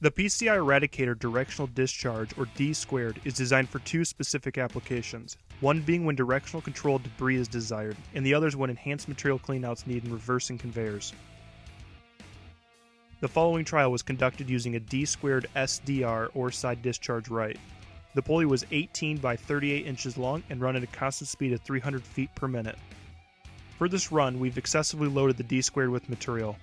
The PCI Eradicator Directional Discharge, or D2, is designed for two specific applications, one being when directional control debris is desired, and the other is when enhanced material cleanouts need in reversing conveyors. The following trial was conducted using a D2 SDR, or side discharge right. The pulley was 18 by 38 inches long and run at a constant speed of 300 feet per minute. For this run, we've excessively loaded the D2 with material.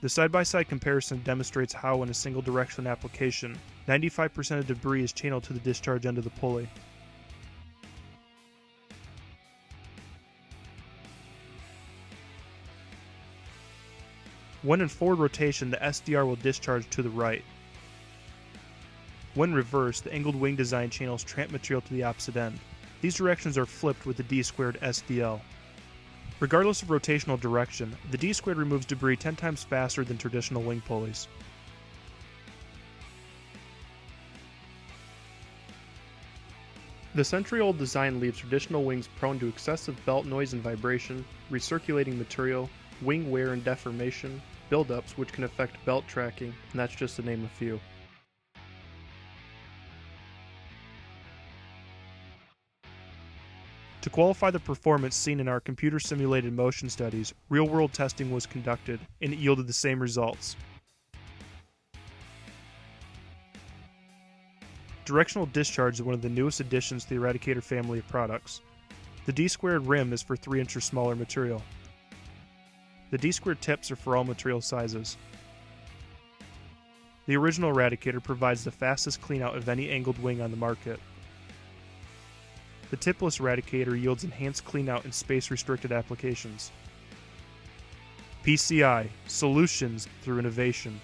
The side-by-side comparison demonstrates how, in a single direction application, 95% of debris is channeled to the discharge end of the pulley. When in forward rotation, the SDR will discharge to the right. When reversed, the angled wing design channels tramp material to the opposite end. These directions are flipped with the D2 SDL. Regardless of rotational direction, the D2 removes debris 10 times faster than traditional wing pulleys. The century-old design leaves traditional wings prone to excessive belt noise and vibration, recirculating material, wing wear and deformation, buildups which can affect belt tracking, and that's just to name a few. To qualify the performance seen in our computer-simulated motion studies, real-world testing was conducted, and it yielded the same results. Directional discharge is one of the newest additions to the Eradicator family of products. The D2 rim is for 3 inches smaller material. The D2 tips are for all material sizes. The original Eradicator provides the fastest cleanout of any angled wing on the market. The tipless Eradicator yields enhanced cleanout in space-restricted applications. PCI, solutions through innovation.